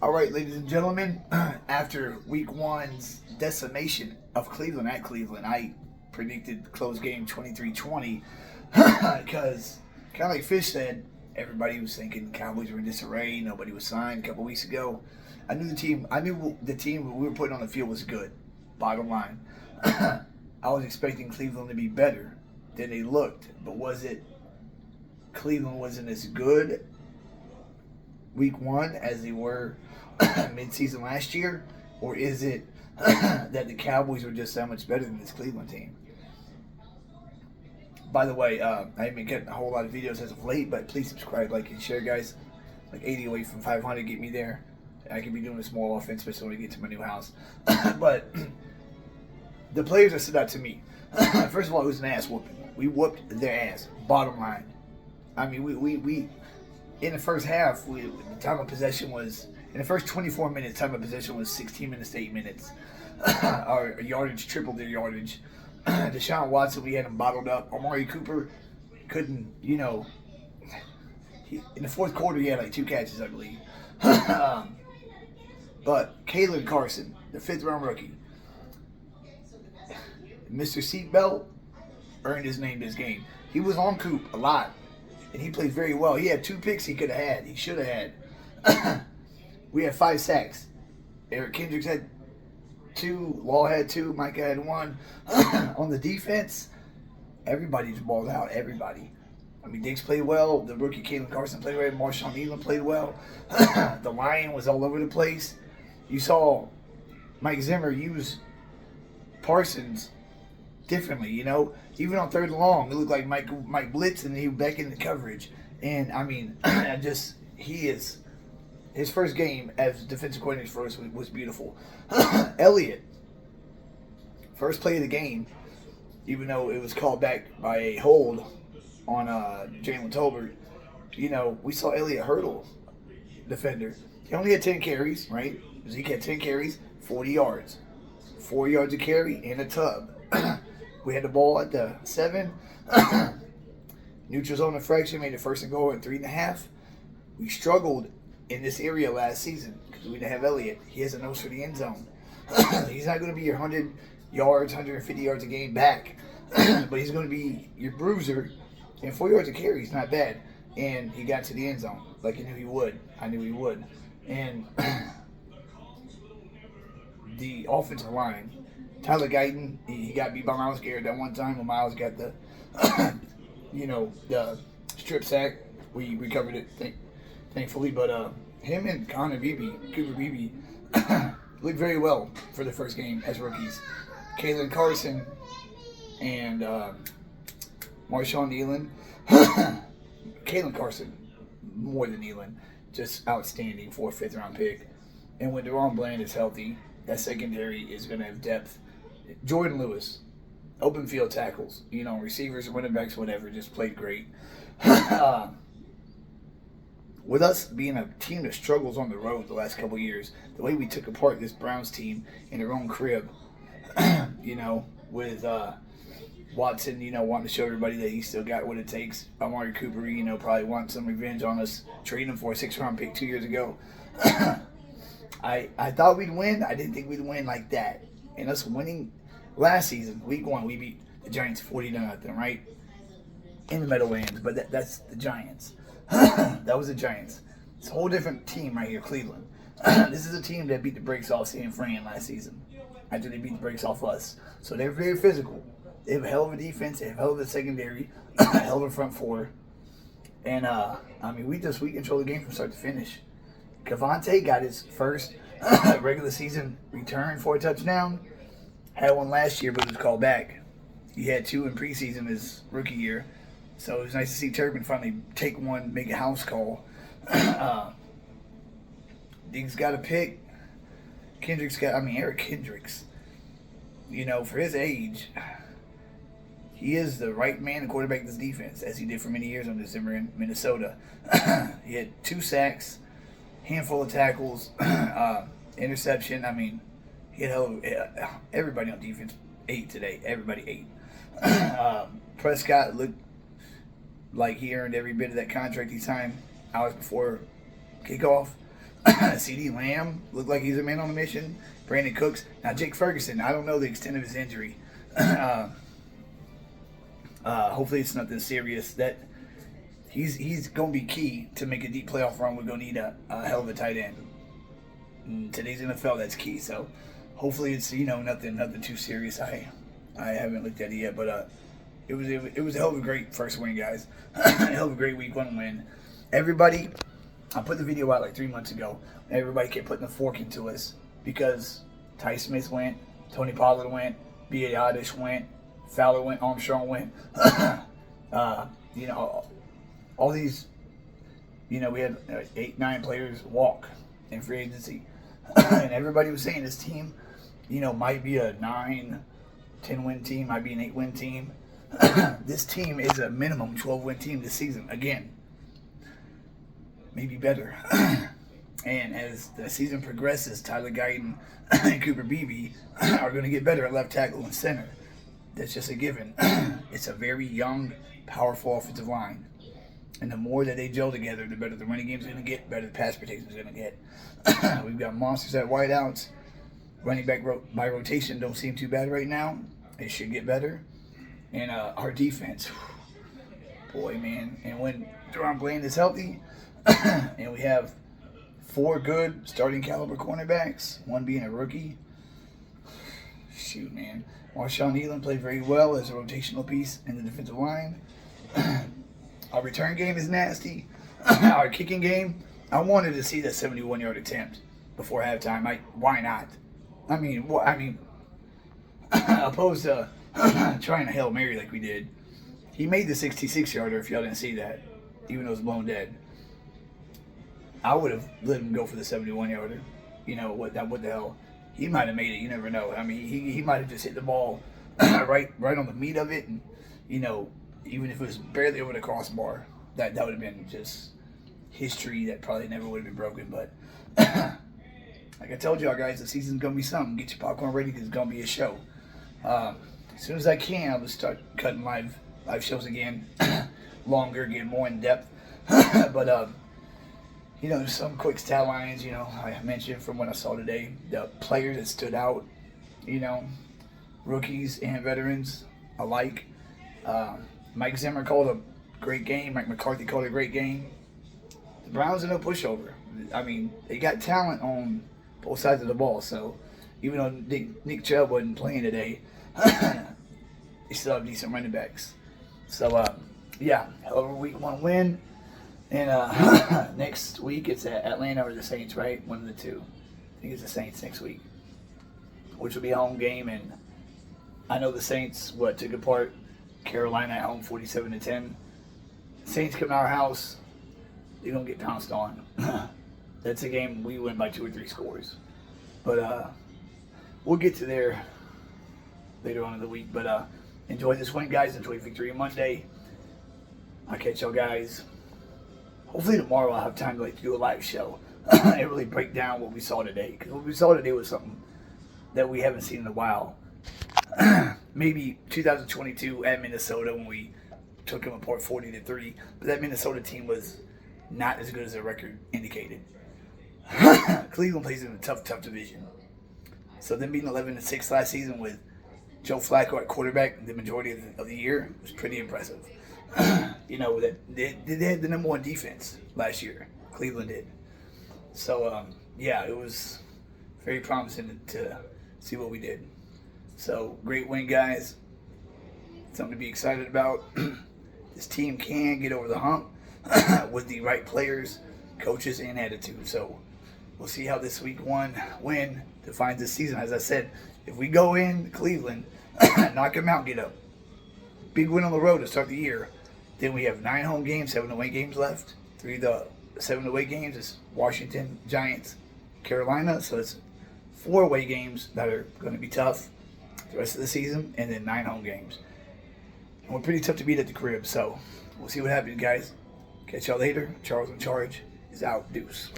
All right, ladies and gentlemen, after week one's decimation of Cleveland at Cleveland, I predicted close game 23-20 because, kind of like Fish said, everybody was thinking Cowboys were in disarray. Nobody was signed a couple weeks ago. I knew the team we were putting on the field was good. Bottom line, I was expecting Cleveland to be better than they looked, but was it Cleveland wasn't as good week one as they were mid-season last year, or is it that the Cowboys were just that much better than this Cleveland team? By the way, I haven't been getting a whole lot of videos as of late, but please subscribe, like, and share, guys. Like 80 away from 500, get me there. I could be doing a small offense, especially when I get to my new house. But the players that stood out to me, first of all, it was an ass whooping. We whooped their ass. Bottom line. I mean, we in the first half, the time of possession was, in the first 24 minutes, time of possession was 16 minutes to 8 minutes. Our yardage tripled their yardage. Deshaun Watson, we had him bottled up. Amari Cooper couldn't, in the fourth quarter, he had like 2 catches, I believe. But Kalen Carson, the 5th-round rookie, Mr. Seatbelt, earned his name this game. He was on Coop a lot, and he played very well. He had 2 picks he could have had. He should have had. We had 5 sacks. Eric Kendricks had 2. Law had 2. Micah had 1. On the defense, everybody just balled out. Everybody. I mean, Diggs played well. The rookie Kalen Carson played well. Marshawn Elam played well. The line was all over the place. You saw Mike Zimmer use Parsons differently, Even on 3rd and long, it looked like Mike blitz and he back in the coverage. And, I mean, his first game as defensive coordinator for us was beautiful. Elliott, first play of the game, even though it was called back by a hold on Jalen Tolbert, we saw Elliott hurdle defender. He only had 10 carries, right? Zeke had 10 carries, 40 yards. 4 yards a carry and a tub. We had the ball at the 7. Neutral zone infraction made the 1st and goal at 3.5. We struggled in this area last season because we didn't have Elliott. He has a nose for the end zone. He's not going to be your 100 yards, 150 yards a game back, but he's going to be your bruiser. And 4 yards a carry is not bad. And he got to the end zone like I knew he would. And the offensive line, Tyler Guyton, he got beat by Myles Garrett that one time when Myles got the, the strip sack. We recovered it, thankfully. But him and Cooper Beebe, looked very well for the first game as rookies. Kalen Carson and Marshawn Elam. Kalen Carson, more than Elam, just outstanding for a 5th-round pick. And when Deron Bland is healthy, that secondary is going to have depth. Jordan Lewis, open field tackles, receivers, running backs, whatever, just played great. With us being a team that struggles on the road the last couple of years, the way we took apart this Browns team in their own crib, with Watson, wanting to show everybody that he still got what it takes. Amari Cooper, probably wanting some revenge on us, trading him for a 6th-round pick 2 years ago. I thought we'd win. I didn't think we'd win like that. And us winning last season, week 1, we beat the Giants 40-0, right? In the Meadowlands, but that's the Giants. That was the Giants. It's a whole different team right here, Cleveland. This is a team that beat the brakes off San Fran last season after they beat the brakes off us. So they're very physical. They have a hell of a defense. They have a hell of a secondary. A hell of a front 4. And, we control the game from start to finish. Cavante got his first regular season return for a touchdown. Had one last year, but it was called back. He had 2 in preseason his rookie year. So it was nice to see Turpin finally take one, make a house call. Diggs got a pick. Eric Kendricks, for his age, he is the right man to quarterback this defense, as he did for many years under Zimmer in Minnesota. He had 2 sacks, handful of tackles, interception. He had everybody on defense 8 today. Everybody 8. Prescott looked like he earned every bit of that contract he signed hours before kickoff. CD Lamb looked like he's a man on a mission. Brandon Cooks. Now Jake Ferguson, I don't know the extent of his injury. Hopefully it's nothing serious. That he's gonna be key to make a deep playoff run. We're gonna need a hell of a tight end. In today's NFL, that's key. So hopefully it's nothing too serious. I haven't looked at it yet, but it was a hell of a great first win, guys. A hell of a great week one win. Everybody, I put the video out like 3 months ago. Everybody kept putting the fork into us because Ty Smith went, Tony Pollard went, B.A. Oddish went, Fowler went, Armstrong went. All these, we had 8-9 players walk in free agency. And everybody was saying this team, might be a 9-10 win team, might be an 8-win team. This team is a minimum 12-win team this season. Again, maybe better. And as the season progresses, Tyler Guyton and Cooper Beebe are going to get better at left tackle and center. That's just a given. It's a very young, powerful offensive line. And the more that they gel together, the better the running game's going to get, better the pass protection is going to get. We've got monsters at wideouts. Running back by rotation don't seem too bad right now. It should get better. And our defense, boy, man. And when Deron Bland is healthy, and we have 4 good starting caliber cornerbacks, one being a rookie. Shoot, man. Marshawn Elam played very well as a rotational piece in the defensive line. Our return game is nasty. Our kicking game, I wanted to see that 71-yard attempt before halftime. Why not? Opposed to trying to Hail Mary like we did. He made the 66-yarder, if y'all didn't see that, even though it was blown dead. I would have let him go for the 71-yarder. What the hell? He might have made it. You never know. He might have just hit the ball right on the meat of it, and even if it was barely over the crossbar, that would have been just history that probably never would have been broken. But like I told y'all guys, the season's gonna be something. Get your popcorn ready because it's gonna be a show. As soon as I can, I'll just start cutting live shows again, longer, get more in depth. But some quick stat lines, I mentioned from what I saw today, the players that stood out, rookies and veterans alike. Mike Zimmer called a great game. Mike McCarthy called a great game. The Browns are no pushover. They got talent on both sides of the ball. So even though Nick Chubb wasn't playing today, they still have decent running backs. So, hell of a week one win. And next week it's at Atlanta or the Saints, right? One of the two. I think it's the Saints next week, which will be a home game. And I know the Saints took apart Carolina at home 47-10. Saints come to our house, they're gonna get pounced on. That's a game we win by 2 or 3 scores. But we'll get to there later on in the week. But enjoy this win, guys. Enjoy Victory Monday. I'll catch y'all guys. Hopefully tomorrow I'll have time to do a live show and really break down what we saw today. Because what we saw today was something that we haven't seen in a while. Maybe 2022 at Minnesota when we took them apart 40-3. But that Minnesota team was not as good as their record indicated. Cleveland plays in a tough division. So them being 11-6 last season with Joe Flacco at quarterback the majority of the year was pretty impressive. That they had the number 1 defense last year. Cleveland did. So, it was very promising to see what we did. So, great win, guys. Something to be excited about. This team can get over the hump with the right players, coaches, and attitude. So, we'll see how this week one win defines this season. As I said, if we go in Cleveland, knock them out, get a big win on the road to start the year, then we have 9 home games, 7 away games left. 3 of the 7 away games is Washington, Giants, Carolina. So it's 4 away games that are going to be tough the rest of the season, and then 9 home games. And we're pretty tough to beat at the crib. So we'll see what happens, guys. Catch y'all later. Charles in Charge is out. Deuce.